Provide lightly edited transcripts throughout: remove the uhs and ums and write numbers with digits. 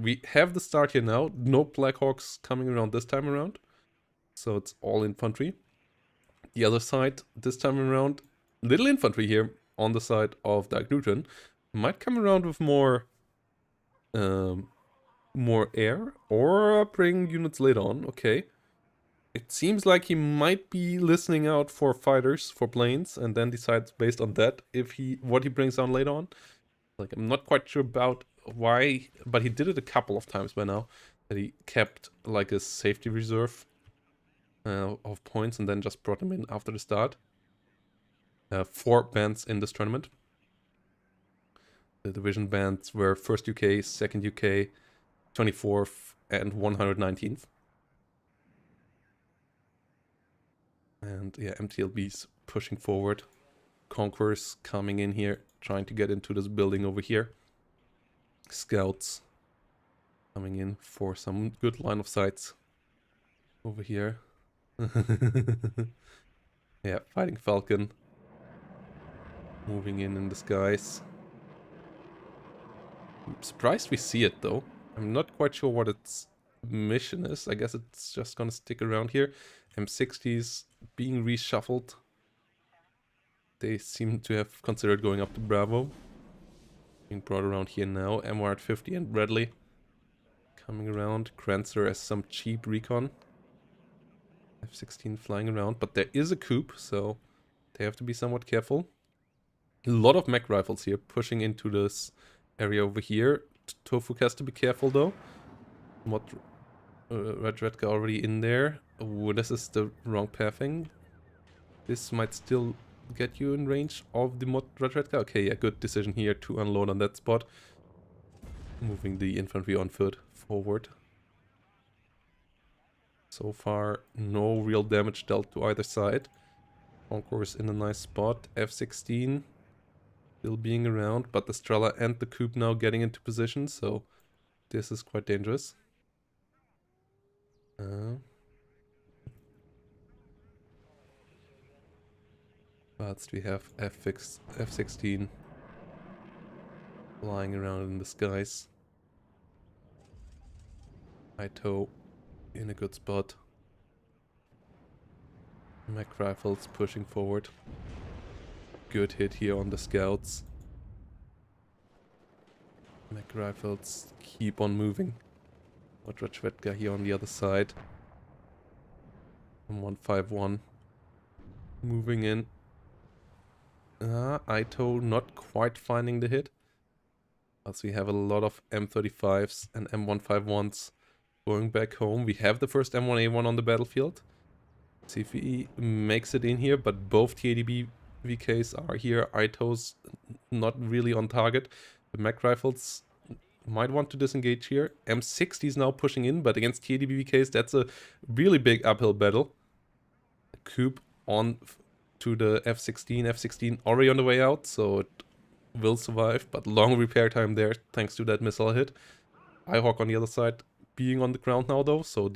We have the start here now. No Blackhawks coming around this time around. So it's all infantry. The other side, this time around, little infantry here on the side of darkneutron. Might come around with more air or bring units later on. Okay. It seems like he might be listening out for fighters, for planes, and then decides based on that what he brings on later on. Like, I'm not quite sure about why, but he did it a couple of times by now, that he kept like a safety reserve of points and then just brought them in after the start. 4 bands in this tournament. The division bands were 1st UK, 2nd UK, 24th, and 119th. And yeah, MTLB's pushing forward. Conquerors coming in here, trying to get into this building over here. Scouts coming in for some good line of sights over here. Yeah, Fighting Falcon moving in the skies. I'm surprised we see it though. I'm not quite sure what its mission is. I guess it's just gonna stick around here. M60s being reshuffled. They seem to have considered going up to Bravo. Being brought around here now. MR50 and Bradley coming around. Kranzer as some cheap recon. F-16 flying around, but there is a coup, so they have to be somewhat careful. A lot of mech rifles here pushing into this area over here. Tofuk has to be careful though. Redka already in there. Oh, this is the wrong pathing. This might still get you in range of the Redka. Okay, yeah, good decision here to unload on that spot. Moving the infantry on foot forward. So far, no real damage dealt to either side. Conqueror's in a nice spot. F-16 still being around, but the Strela and the Coupe now getting into position, so this is quite dangerous. But we have F-16 flying around in the skies. Ito in a good spot. Mech rifles pushing forward. Good hit here on the scouts. Mech rifles keep on moving. Modrachvetka here on the other side. 151 moving in. Ito not quite finding the hit. As we have a lot of M35s and M151s going back home. We have the first M1A1 on the battlefield. See if he makes it in here, but both TADB VKs are here. Ito's not really on target. The mech rifles might want to disengage here. M60 is now pushing in, but against TADB VKs, that's a really big uphill battle. Coupe on to the F-16. F-16 already on the way out, so it will survive, but long repair time there thanks to that missile hit. Ihawk on the other side being on the ground now though, so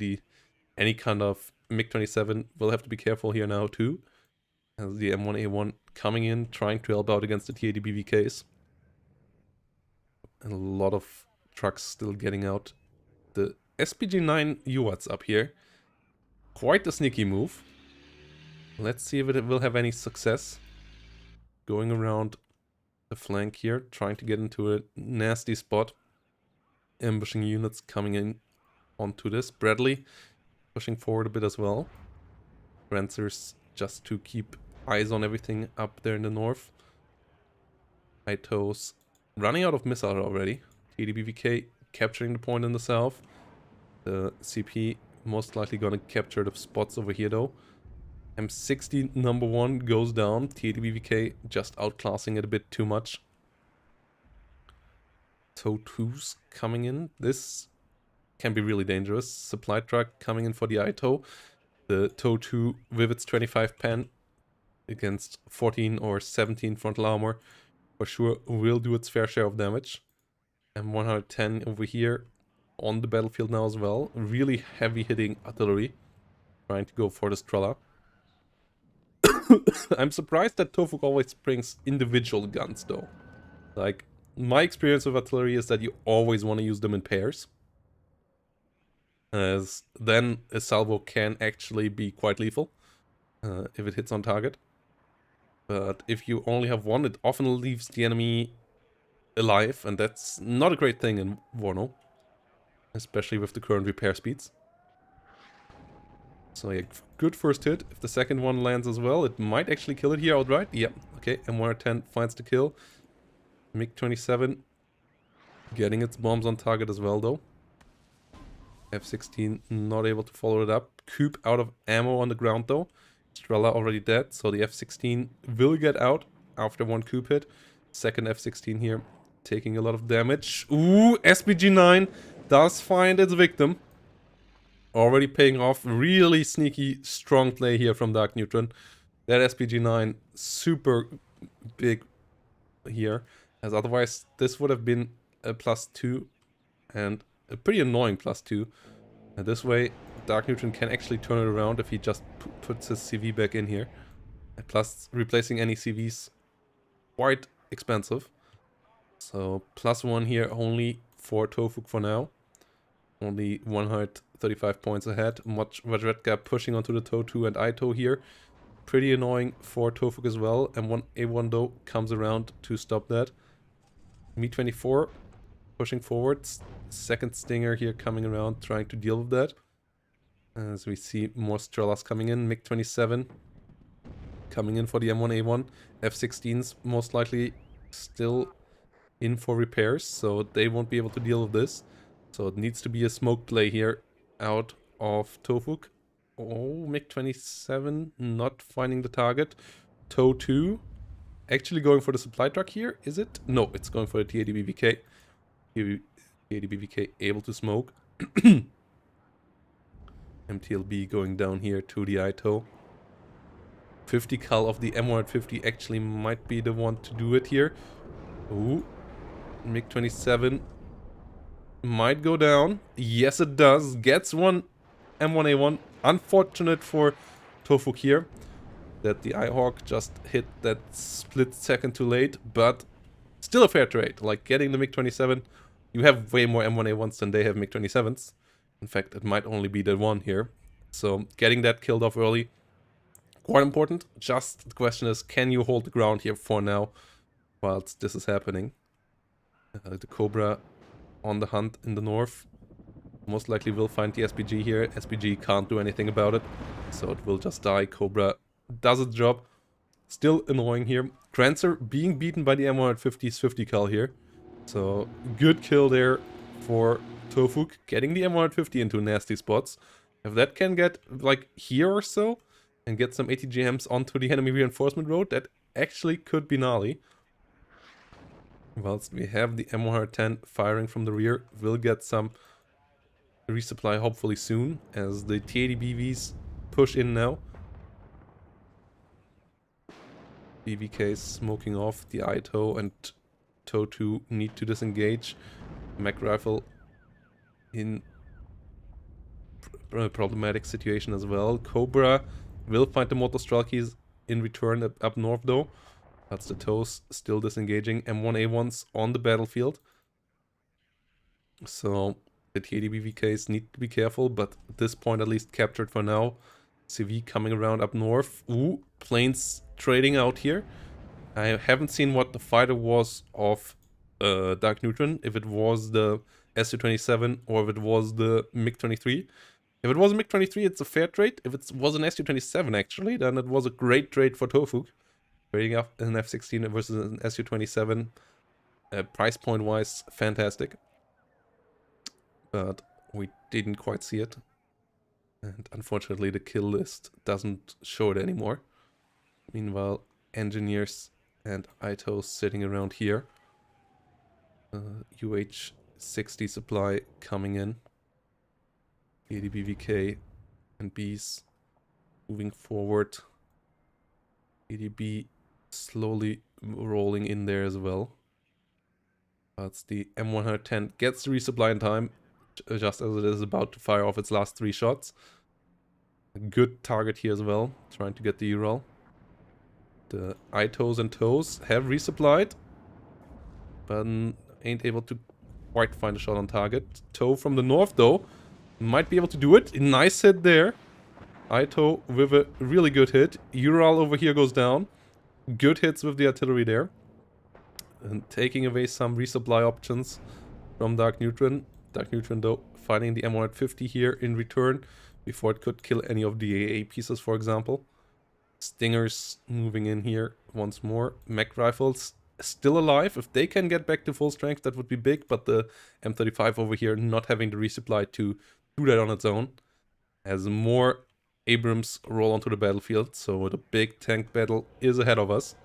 any kind of MiG-27 will have to be careful here now too. As the M1A1 coming in, trying to help out against the TADB VKs. And a lot of trucks still getting out. The SPG-9 UATs up here. Quite a sneaky move. Let's see if it will have any success. Going around the flank here, trying to get into a nasty spot. Ambushing units coming in onto this. Bradley pushing forward a bit as well. Rancers just to keep eyes on everything up there in the north. Ito's running out of missiles already. TDBVK capturing the point in the south. The CP most likely gonna capture the spots over here though. M60 number 1 goes down. TDBVK just outclassing it a bit too much. TOW2's coming in. This can be really dangerous. Supply truck coming in for the Ito. The TOW2 with its 25 pen against 14 or 17 frontal armor for sure will do its fair share of damage. M110 over here on the battlefield now as well. Really heavy hitting artillery. Trying to go for the Strela. I'm surprised that Tofuk always brings individual guns though. Like, my experience with artillery is that you always want to use them in pairs. as then a salvo can actually be quite lethal if it hits on target. But if you only have one, it often leaves the enemy alive, and that's not a great thing in WARNO, especially with the current repair speeds. So yeah, good first hit. If the second one lands as well, it might actually kill it here outright. Yep, okay, M110 finds the kill. MiG-27 getting its bombs on target as well though. F-16 not able to follow it up. Coop out of ammo on the ground though. Strela already dead, so the F-16 will get out after one Coop hit. Second F-16 here, taking a lot of damage. Ooh, SPG-9 does find its victim. Already paying off. Really sneaky, strong play here from darkneutron. That SPG-9 super big here, as otherwise this would have been a +2 and a pretty annoying +2. And this way, darkneutron can actually turn it around if he just puts his CV back in here. And plus, replacing any CVs quite expensive. So +1 here only for Tofuk for now. Only 135 points ahead. Vajretka pushing onto the TOW2 and ITO here. Pretty annoying for Tofuk as well. M1A1 though comes around to stop that. Mi-24 pushing forwards. Second Stinger here coming around, trying to deal with that. As we see more Strelas coming in. MiG-27 coming in for the M1A1. F-16s most likely still in for repairs, so they won't be able to deal with this. So it needs to be a smoke play here out of Tofuk. Oh, MiG-27 not finding the target. TOW2 actually going for the supply truck here, is it? No, it's going for the T-80BVK. T-80BVK able to smoke. MTLB going down here to the ITO. 50 cal of the M150 actually might be the one to do it here. Ooh, MiG-27 might go down. Yes, it does. Gets one M1A1. Unfortunate for Tofuk here that the iHawk just hit that split second too late, but still a fair trade. Like getting the MiG-27, you have way more M1A1s than they have MiG-27s. In fact, it might only be the one here. So getting that killed off early, quite important. Just the question is, can you hold the ground here for now whilst this is happening? The Cobra on the hunt in the north. Most likely will find the SPG here. SPG can't do anything about it, so it will just die. Cobra does its job. Still annoying here. Grancer being beaten by the M150's 50 cal here. So good kill there for Tofuk. Getting the M150 into nasty spots. If that can get like here or so and get some ATGMs onto the enemy reinforcement road, that actually could be gnarly. Whilst we have the M110 firing from the rear, we'll get some resupply hopefully soon as the T-80 BVs push in now. BVK smoking off. The ITO and TOW2 need to disengage. Mac rifle in a problematic situation as well. Cobra will find the motor Strelkies in return up north though. That's the TOWs still disengaging. M1A1s on the battlefield. So the T-80 BVKs need to be careful, but at this point at least captured for now. CV coming around up north. Ooh, planes trading out here. I haven't seen what the fighter was of darkneutron, if it was the Su-27 or if it was the MiG-23. If it was a MiG-23, it's a fair trade. If it was an Su-27 actually, then it was a great trade for Tofuk. Trading up an F-16 versus an Su-27, price point wise, fantastic. But we didn't quite see it. And unfortunately the kill list doesn't show it anymore. Meanwhile, engineers and ITOs sitting around here. UH-60 supply coming in. ADBVK and Bs moving forward. ADB slowly rolling in there as well. But the M110 gets the resupply in time, just as it is about to fire off its last 3 shots. A good target here as well, trying to get the Ural. The ITOs and TOWs have resupplied, but ain't able to quite find a shot on target. TOW from the north though, Might be able to do it. Nice hit there. Ito with a really good hit. Ural over here goes down. Good hits with the artillery there. And taking away some resupply options from darkneutron. Darkneutron though finding the M150 here in return before it could kill any of the AA pieces, for example. Stingers moving in here once more. Mech rifles still alive. If they can get back to full strength, that would be big, but the M35 over here not having the resupply to do that on its own. As more Abrams roll onto the battlefield, so the big tank battle is ahead of us.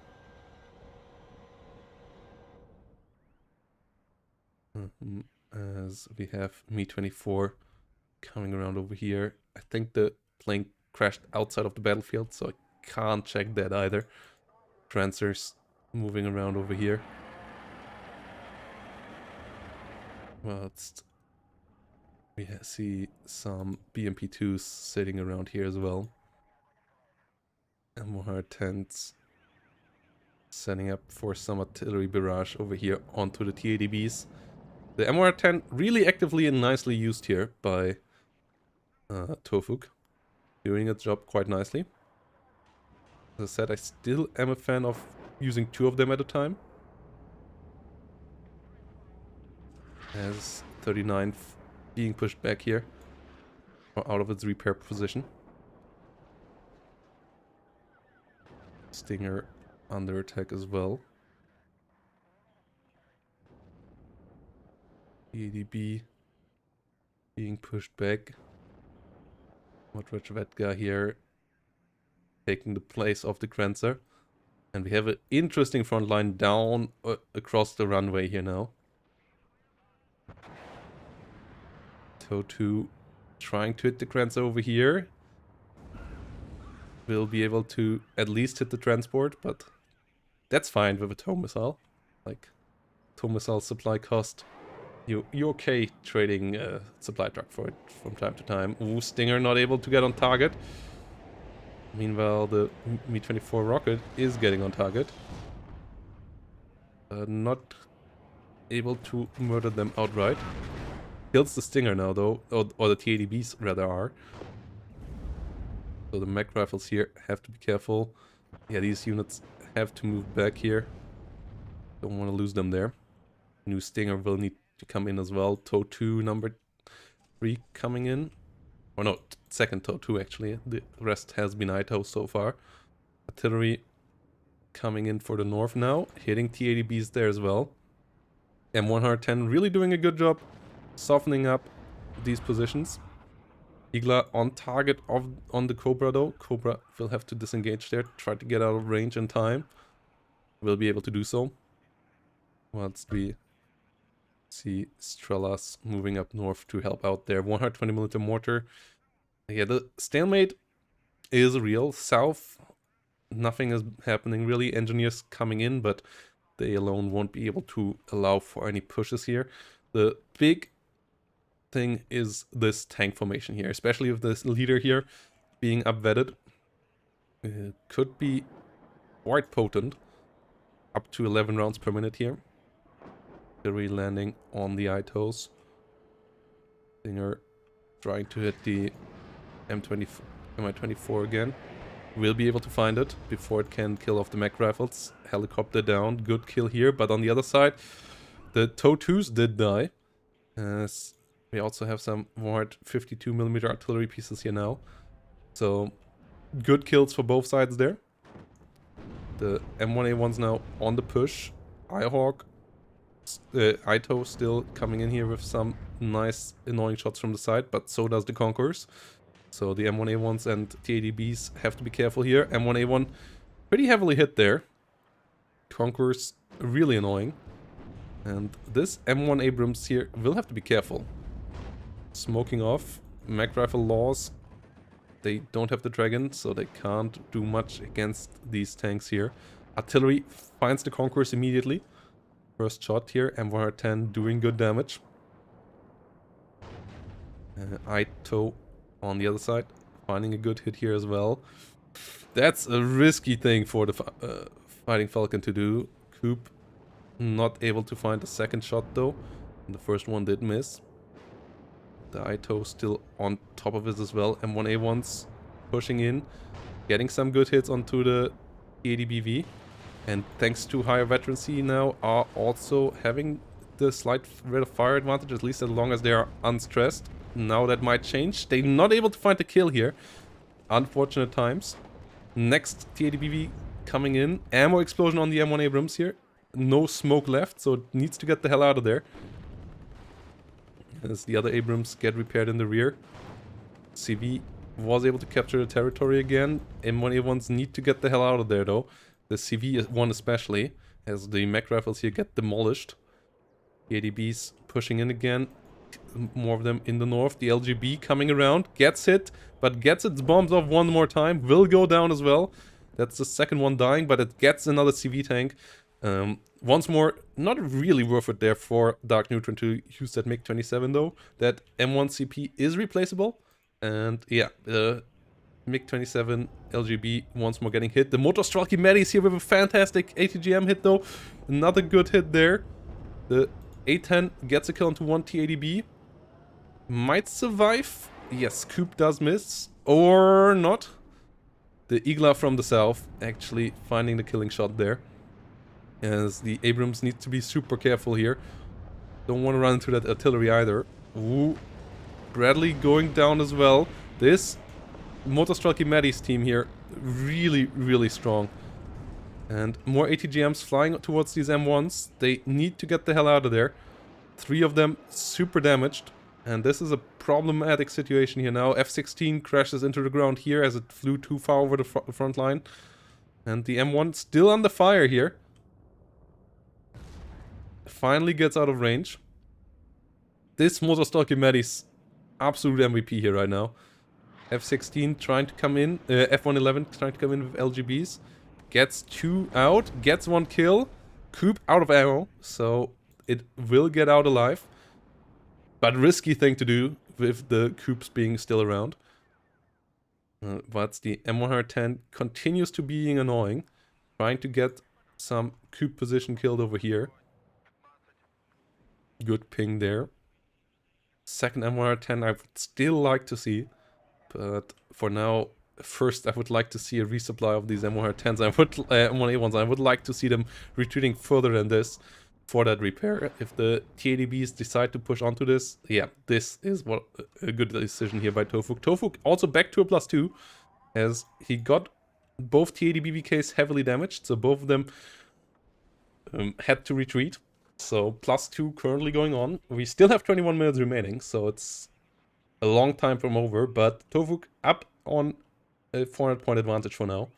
As we have Mi-24 coming around over here. I think the plane crashed outside of the battlefield, so I can't check that either. Trancers moving around over here. Whilst we see some BMP-2s sitting around here as well. M110s setting up for some artillery barrage over here onto the TADBs. The M110 really actively and nicely used here by Tofuk. Doing its job quite nicely. As I said, I still am a fan of using 2 of them at a time. As 39 being pushed back here. Or out of its repair position. Stinger under attack as well. EDB being pushed back. Modrejvedka here taking the place of the Kranzer. And we have an interesting front line down across the runway here now. TOW2 trying to hit the Kranzer over here. Will be able to at least hit the transport, but that's fine with a tow missile. Like, tow missile supply cost. You're okay trading a supply truck for it from time to time. Ooh, Stinger not able to get on target. Meanwhile, the Mi-24 rocket is getting on target. Not able to murder them outright. Kills the Stinger now, though. Or the TADBs, rather, are. So the mech rifles here have to be careful. Yeah, these units have to move back here. Don't want to lose them there. New Stinger will need to come in as well. TOW2 number 3 coming in. Or no, second TOW2 actually. The rest has been Ito so far. Artillery coming in for the north now. Hitting TADBs there as well. M110 really doing a good job softening up these positions. Igla on target on the Cobra though. Cobra will have to disengage there. Try to get out of range in time. Will be able to do so. Whilst we see Strelas moving up north to help out there. 120mm mortar. Yeah, the stalemate is real. South, nothing is happening really. Engineers coming in, but they alone won't be able to allow for any pushes here. The big thing is this tank formation here, especially with this leader here being upvetted. It could be quite potent. Up to 11 rounds per minute here. Landing on the Itos. Stinger trying to hit the Mi-24 again. Will be able to find it before it can kill off the mech rifles. Helicopter down. Good kill here. But on the other side, the TOW2s did die. As we also have some more 52mm artillery pieces here now. So, good kills for both sides there. The M1A1's now on the push. Ihawk. Ito still coming in here with some nice annoying shots from the side, but so does the Conquerors. So the M1A1s and TADBs have to be careful here. M1A1 pretty heavily hit there. Conquerors really annoying. And this M1 Abrams here will have to be careful. Smoking off. Mag rifle laws. They don't have the Dragon, so they can't do much against these tanks here. Artillery finds the Conquerors immediately. First shot here, M110 doing good damage. Ito on the other side, finding a good hit here as well. That's a risky thing for the Fighting Falcon to do. Coop not able to find a second shot though. And the first one did miss. The Ito still on top of it as well. M1A1s pushing in, getting some good hits onto the ADBV. And thanks to higher veterancy now, are also having the slight rate of fire advantage, at least as long as they are unstressed. Now that might change. They're not able to find the kill here. Unfortunate times. Next TADBV coming in. Ammo explosion on the M1 Abrams here. No smoke left, so it needs to get the hell out of there. As the other Abrams get repaired in the rear. CV was able to capture the territory again. M1A1s need to get the hell out of there though. The CV1 especially, as the mech rifles here get demolished. The ADBs pushing in again. More of them in the north. The LGB coming around. Gets hit, but gets its bombs off one more time. Will go down as well. That's the second one dying, but it gets another CV tank. Once more, not really worth it there for darkneutron to use that MiG-27 though. That M1CP is replaceable. And yeah, the MiG-27 LGB once more getting hit. The Motostralky Medis here with a fantastic ATGM hit though. Another good hit there. The A10 gets a kill onto one TADB. Might survive. Yes, Coop does miss. Or not. The Igla from the south actually finding the killing shot there. As the Abrams need to be super careful here. Don't want to run into that artillery either. Ooh. Bradley going down as well. This Motostralky Medis team here, really, really strong. And more ATGMs flying towards these M1s. They need to get the hell out of there. 3 of them super damaged. And this is a problematic situation here now. F-16 crashes into the ground here as it flew too far over the front line. And the M1 still under fire here. Finally gets out of range. This Motostralky Medis, absolute MVP here right now. F-16 trying to come in, F-111 trying to come in with LGBs. Gets 2 out, gets 1 kill. Coop out of ammo, so it will get out alive. But risky thing to do with the Coops being still around. But the M110 continues to being annoying. Trying to get some Coop position killed over here. Good ping there. Second M110 I would still like to see. But for now, first I would like to see a resupply of these M110s. M1A1s. I would like to see them retreating further than this for that repair. If the TADBs decide to push onto this, yeah, this is what a good decision here by Tofuk. Tofuk also back to a +2, as he got both TADBVKs heavily damaged, so both of them had to retreat. So +2 currently going on. We still have 21 minutes remaining, so it's a long time from over, but Tofuk up on a 400 point advantage for now,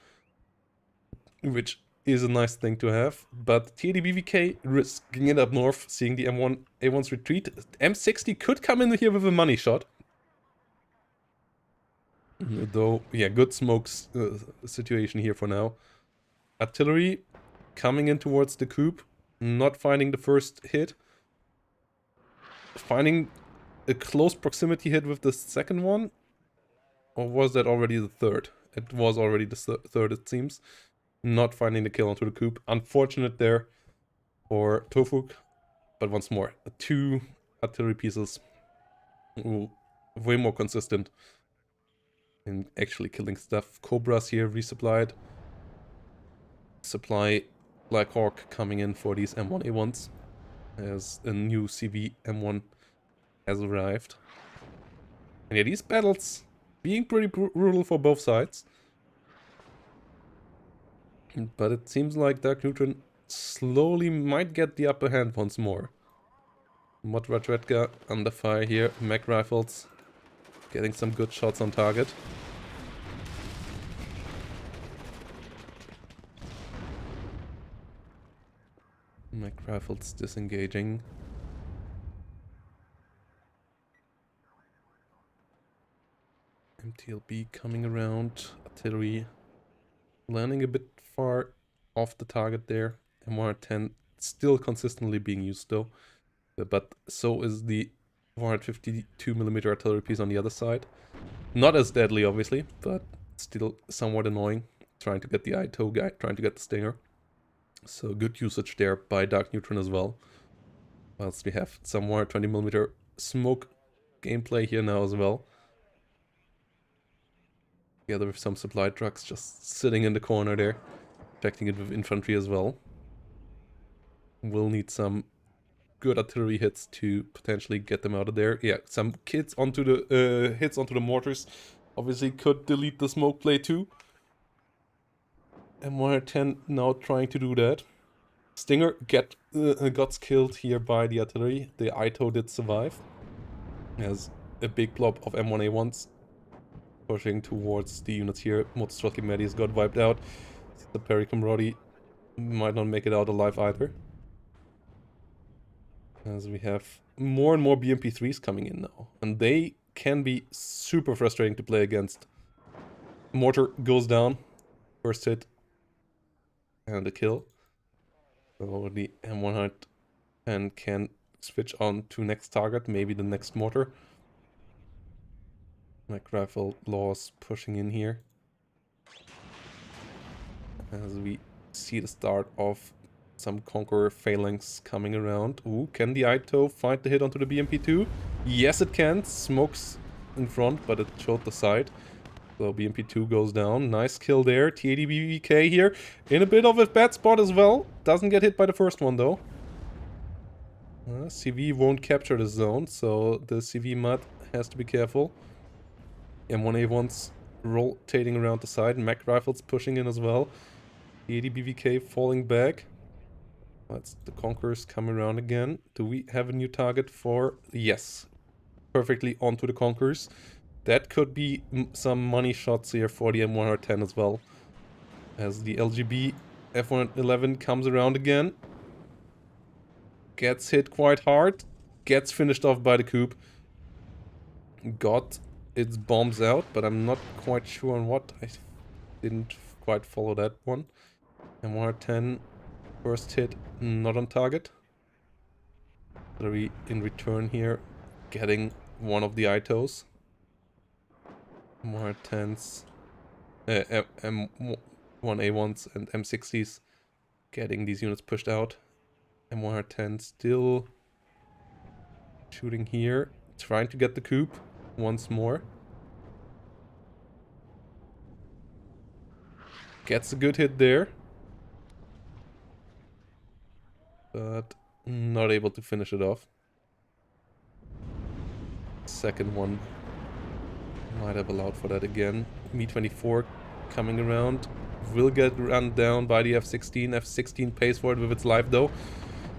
which is a nice thing to have. But TADBVK risking it up north, seeing the M1A1's retreat. M60 could come in here with a money shot. Though, yeah, good smokes situation here for now. Artillery coming in towards the Coop, not finding the first hit. Finding a close proximity hit with the second one? Or was that already the third? It was already the third, it seems. Not finding the kill onto the Coop. Unfortunate there for Tofuk. But once more, 2 artillery pieces. Ooh, way more consistent in actually killing stuff. Cobras here resupplied. Supply Black Hawk coming in for these M1A1s. As a new CV M1 has arrived. And yeah, these battles being pretty brutal for both sides. But it seems like darkneutron slowly might get the upper hand once more. Modradredka under fire here. Mech rifles getting some good shots on target. Mech rifles disengaging. MTLB coming around. Artillery landing a bit far off the target there. M110 still consistently being used though. But so is the 452mm artillery piece on the other side. Not as deadly obviously, but still somewhat annoying. Trying to get the Ito guy, trying to get the Stinger. So good usage there by darkneutron as well. Whilst we have some more 20mm smoke gameplay here now as well. Together with some supply trucks just sitting in the corner there. Protecting it with infantry as well. We'll need some good artillery hits to potentially get them out of there. Yeah, some hits onto the mortars obviously could delete the smoke play too. M110 now trying to do that. Stinger got killed here by the artillery. The Ito did survive. There's a big blob of M1A1s pushing towards the units here. Motostrelki Medis got wiped out. The Perry Camrodi might not make it out alive either. As we have more and more BMP3s coming in now. And they can be super frustrating to play against. Mortar goes down. First hit. And a kill. So the M110 can switch on to next target. Maybe the next mortar. Mac Rifle Laws pushing in here. As we see the start of some Conqueror phalanx coming around. Ooh, can the Ito find the hit onto the BMP2? Yes, it can. Smokes in front, but it showed the side. So BMP2 goes down. Nice kill there. T80BVK here in a bit of a bad spot as well. Doesn't get hit by the first one though. CV won't capture the zone, so the CV mud has to be careful. M1A1's rotating around the side. Mac Rifles pushing in as well. T80BVK falling back. That's the Conquerors coming around again. Do we have a new target for... Yes. Perfectly onto the Conquerors. That could be some money shots here for the M110 as well. As the LGB F111 comes around again. Gets hit quite hard. Gets finished off by the Coupe. Got its bombs out, but I'm not quite sure on what. I didn't quite follow that one. M110 first hit not on target. In return here, getting one of the Itos. M110s, M1A1s and M60s getting these units pushed out. M110 still shooting here, trying to get the Coupe once more. Gets a good hit there. But not able to finish it off. Second one might have allowed for that again. Mi-24 coming around. Will get run down by the F-16. F-16 pays for it with its life though.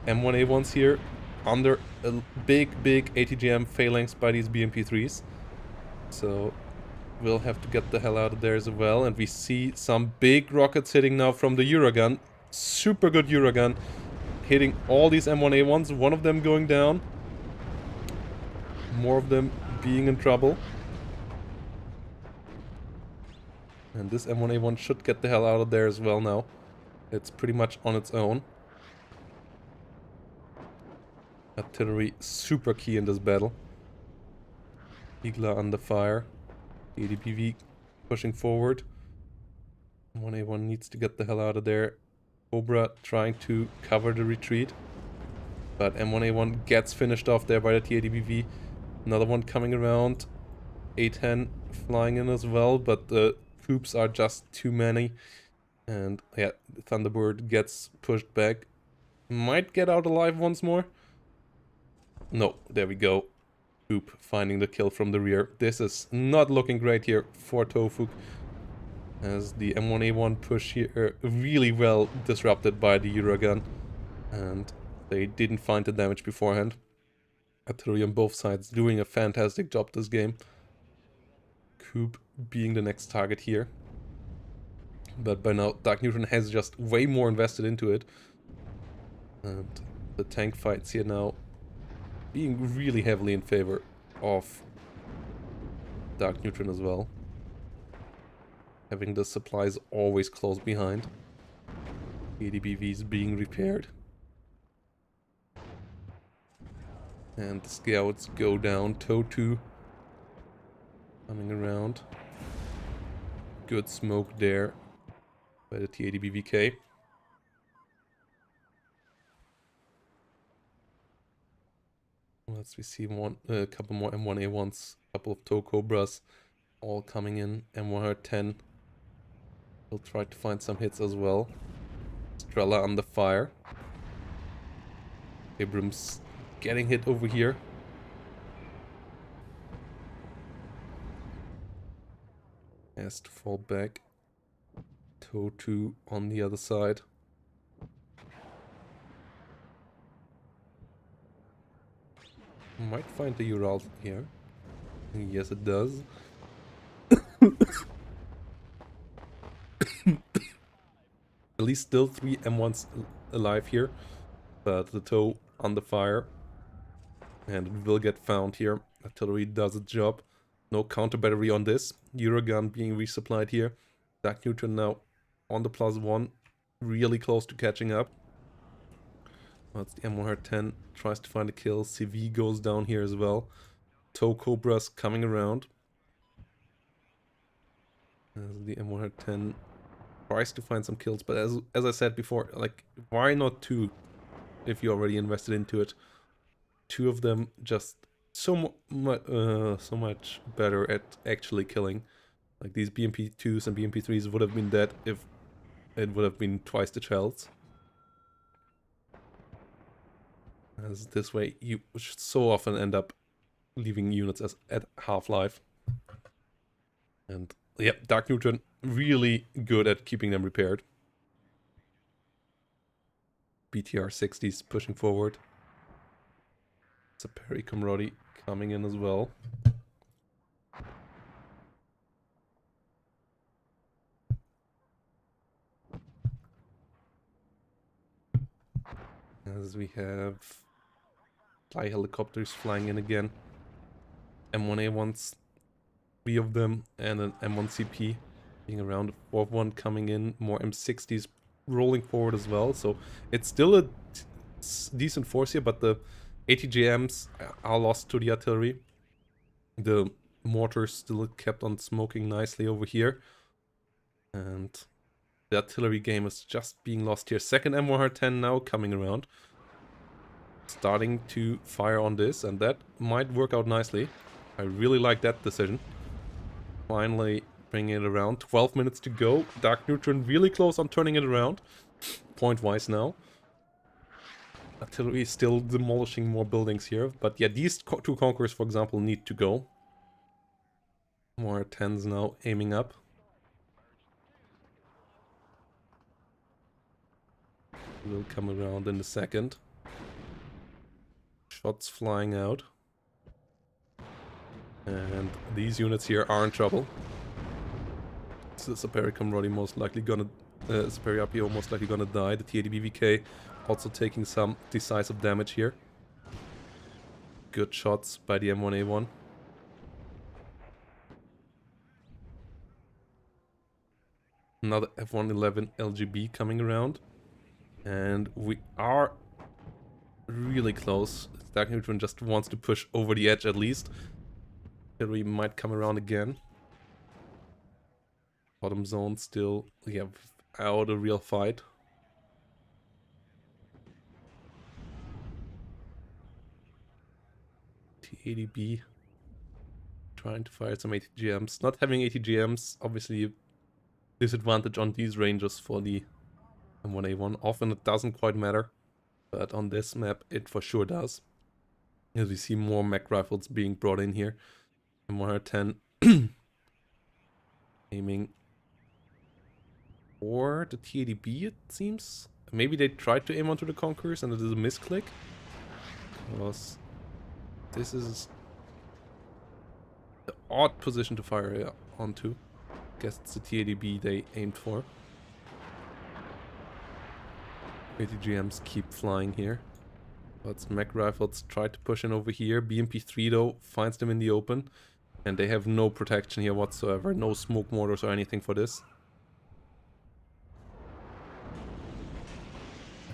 M1A1's here under a big ATGM phalanx by these BMP3s. So we'll have to get the hell out of there as well. And we see some big rockets hitting now from the Eurogun. Super good Eurogun. Hitting all these M1A1s. One of them going down. More of them being in trouble. And this M1A1 should get the hell out of there as well now. It's pretty much on its own. Artillery super key in this battle. Igla under fire. The ADPV pushing forward. M1A1 needs to get the hell out of there. Cobra trying to cover the retreat. But M1A1 gets finished off there by the T-80BV. Another one coming around. A-10 flying in as well, but the troops are just too many. And yeah, the Thunderbird gets pushed back. Might get out alive once more. No, there we go. Troop finding the kill from the rear. This is not looking great here for Tofuk. As the M1A1 push here really well disrupted by the Eurogun. And they didn't find the damage beforehand. Artillery on both sides doing a fantastic job this game. Coupe being the next target here. But by now, darkneutron has just way more invested into it. And the tank fights here now being really heavily in favor of darkneutron as well. Having the supplies always close behind. ADBVs being repaired. And the scouts go down. TOW2 coming around. Good smoke there by the Let's we see a couple more M1A1s, a couple of tow Cobras, all coming in. M110 will try to find some hits as well. Strela under fire. Abrams getting hit over here. Has to fall back. Tow 2 on the other side. Might find the Ural here. Yes, it does. At least still 3 M1s alive here. But the tow under fire. And it will get found here. Artillery does its job. No counter battery on this. Eurogun being resupplied here. Darkneutron now on the +1. Really close to catching up. That's the M110. Tries to find a kill. CV goes down here as well. Tow Cobras coming around. As the M110 tries to find some kills. But as I said before, like, why not 2 if you already invested into it? 2 of them just so much better at actually killing. Like, these BMP2s and BMP3s would have been dead if it would have been twice the shells. As this way, you so often end up leaving units at half-life. And yeah, Darkneutron really good at keeping them repaired. BTR 60s pushing forward. Saperi Comrade coming in as well. As we have fly helicopters flying in again. M1A1s, 3 of them, and an M1CP being around. The 4th one coming in. More M60s rolling forward as well. So it's still a decent force here, but the ATGMs are lost to the artillery. The mortars still kept on smoking nicely over here. And the artillery game is just being lost here. Second M110 now coming around. Starting to fire on this, and that might work out nicely. I really like that decision. Finally bringing it around. 12 minutes to go. Darkneutron really close on turning it around. Point-wise now. Artillery is still demolishing more buildings here. But yeah, these 2 Conquerors, for example, need to go. More 10s now aiming up. Will come around in a second. Shots flying out. And these units here are in trouble. So Saperi Comrade most likely gonna... Saperi RPO most likely gonna die. The TADBVK also taking some decisive damage here. Good shots by the M1A1. Another F111 LGB coming around. And we are really close. Darkneutron just wants to push over the edge at least. We might come around again. Bottom zone still, yeah, without a real fight. T80B trying to fire some ATGMs. Not having ATGMs, obviously a disadvantage on these ranges for the M1A1. Often it doesn't quite matter, but on this map it for sure does. As we see more mech rifles being brought in here. M110 aiming for the TADB, it seems. Maybe they tried to aim onto the Conquerors and it is a misclick. Because this is the odd position to fire onto. Guess it's the TADB they aimed for. ATGMs keep flying here. But mech rifles try to push in over here. BMP3 though finds them in the open. And they have no protection here whatsoever. No smoke mortars or anything for this.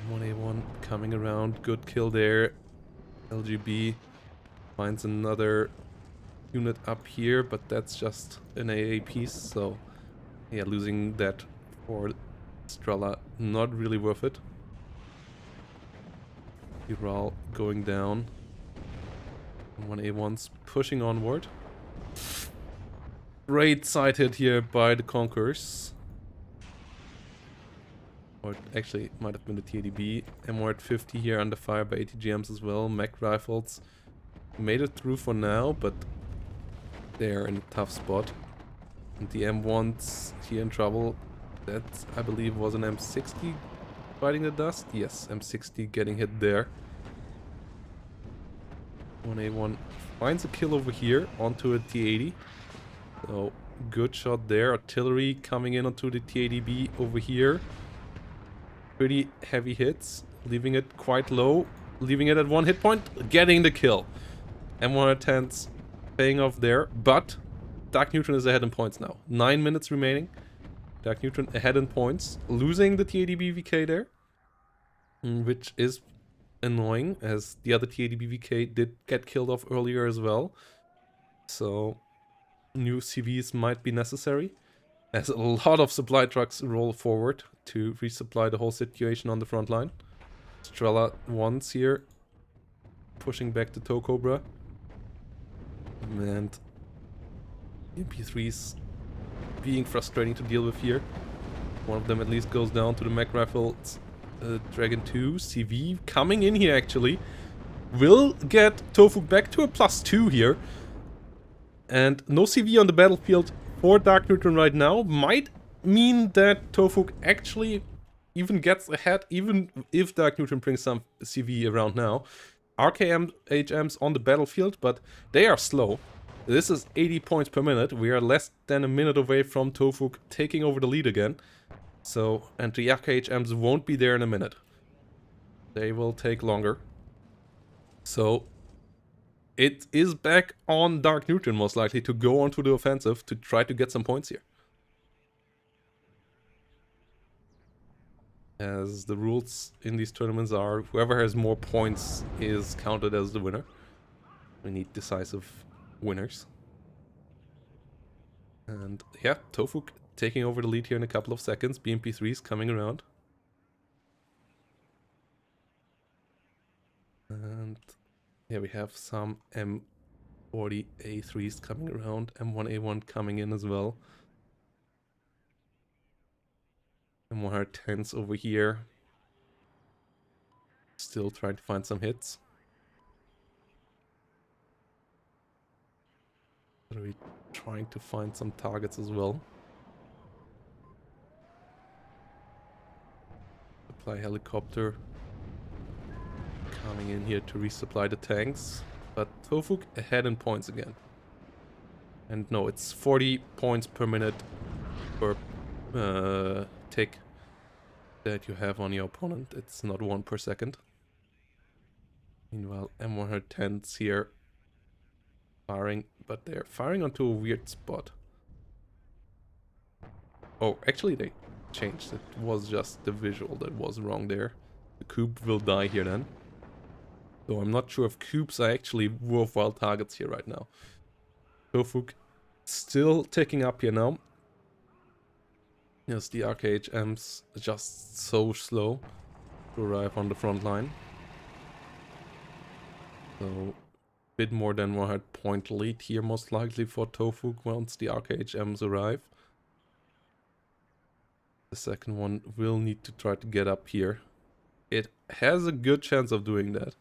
M1A1 coming around. Good kill there. LGB finds another unit up here, but that's just an AA piece. So yeah, losing that for Strela, not really worth it. Ural going down. M1A1's pushing onward. Great side hit here by the Conquerors. Or actually, it might have been the TADB. M1 at 50 here under fire by ATGMs as well. Mech rifles made it through for now, but they're in a tough spot. And the M1's here in trouble. That, I believe, was an M60 fighting the dust. Yes, M60 getting hit there. 1A1 finds a kill over here onto a T80. So, good shot there. Artillery coming in onto the TADB over here. Pretty heavy hits, leaving it quite low. Leaving it at 1 hit point, getting the kill. M110's paying off there, but darkneutron is ahead in points now. 9 minutes remaining. darkneutron ahead in points. Losing the TADB VK there. Which is annoying, as the other TADB VK did get killed off earlier as well. So, new CVs might be necessary, as a lot of supply trucks roll forward to resupply the whole situation on the front line. Strela once here, pushing back the tow Cobra. And MP3s being frustrating to deal with here. One of them at least goes down to the mech rifles. Dragon 2, CV coming in here actually. Will get Tofuk back to a +2 here. And no CV on the battlefield for darkneutron right now might mean that Tofuk actually even gets ahead, even if darkneutron brings some CV around now. RKM HMs on the battlefield, but they are slow. This is 80 points per minute. We are less than a minute away from Tofuk taking over the lead again. So, and the RKHMs won't be there in a minute. They will take longer. So, it is back on darkneutron most likely to go onto the offensive to try to get some points here. As the rules in these tournaments are, whoever has more points is counted as the winner. We need decisive winners. And yeah, Tofuk taking over the lead here in a couple of seconds. BMP3s coming around. And yeah, we have some M40A3s coming around. M1A1 coming in as well. M110s over here. Still trying to find some hits. Are we trying to find some targets as well? Supply helicopter coming in here to resupply the tanks. But Tofuk ahead in points again. And no, it's 40 points per minute per tick that you have on your opponent. It's not 1 per second. Meanwhile, M110's here firing, but they're firing onto a weird spot. Oh, actually they changed. It was just the visual that was wrong there. The cube will die here then. So I'm not sure if cubes are actually worthwhile targets here right now. Tofuk still ticking up here now. Yes, the RKHMs are just so slow to arrive on the front line. So, bit more than 100 point lead here most likely for Tofuk once the RKHMs arrive. The second one will need to try to get up here. It has a good chance of doing that.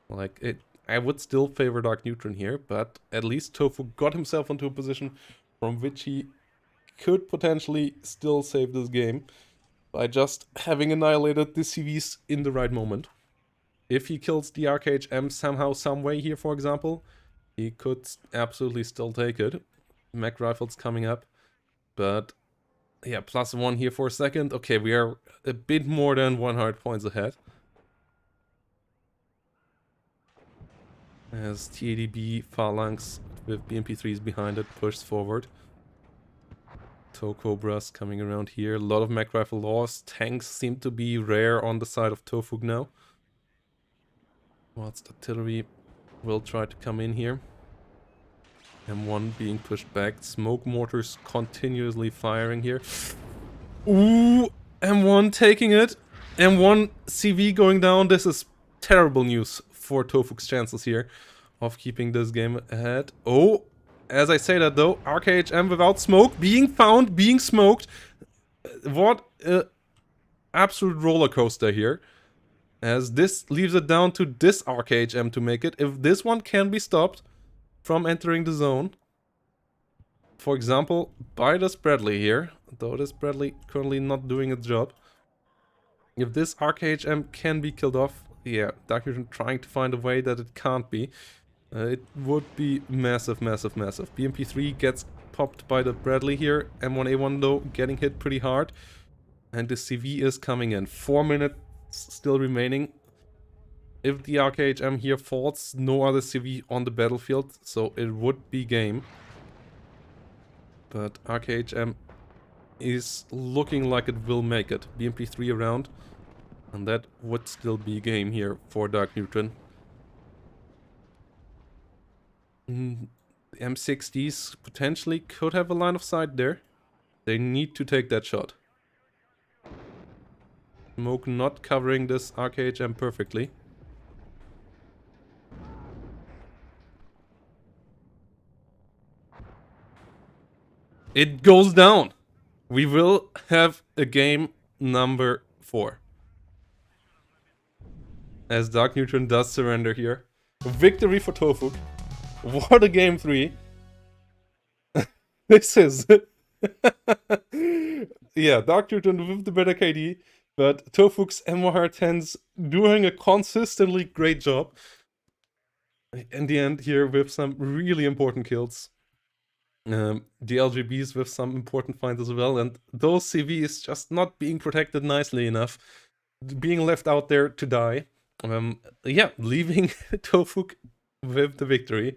Like, I would still favor darkneutron here, but at least Tofuk got himself into a position from which he could potentially still save this game by just having annihilated the CVs in the right moment. If he kills the RKHM somehow, some way here, for example, he could absolutely still take it. Mech rifles coming up, but yeah, +1 here for a second. Okay, we are a bit more than 100 points ahead. As TADB Phalanx with BMP3s behind it pushes forward. Tow Cobras coming around here. A lot of mech rifle loss. Tanks seem to be rare on the side of Tofuk now. Whilst artillery will try to come in here. M1 being pushed back. Smoke mortars continuously firing here. Ooh! M1 taking it. M1 CV going down. This is terrible news for Tofuk's chances here. of keeping this game ahead. Oh, as I say that though, RKHM without smoke, being found, being smoked. What a absolute roller coaster here. As this leaves it down to this RKHM to make it. If this one can be stopped from entering the zone, for example, by this Bradley here, though this Bradley currently not doing its job. If this RKHM can be killed off, yeah, darkneutron trying to find a way that it can't be. It would be massive, massive, massive. BMP3 gets popped by the Bradley here. M1A1 though getting hit pretty hard. And the CV is coming in. 4 minutes still remaining. If the RKHM here falls, no other CV on the battlefield, so it would be game. But RKHM is looking like it will make it. BMP3 around, and that would still be game here for darkneutron. The M60s potentially could have a line of sight there. They need to take that shot. Smoke not covering this RKHM perfectly. It goes down. We will have a game number 4. As darkneutron does surrender here. Victory for Tofuk. What a game 3. This is... yeah, darkneutron with the better KD. But Tofuk's M110's doing a consistently great job. In the end here with some really important kills. The LGBs with some important finds as well, and those CVs just not being protected nicely enough, being left out there to die. Yeah, leaving Tofuk with the victory.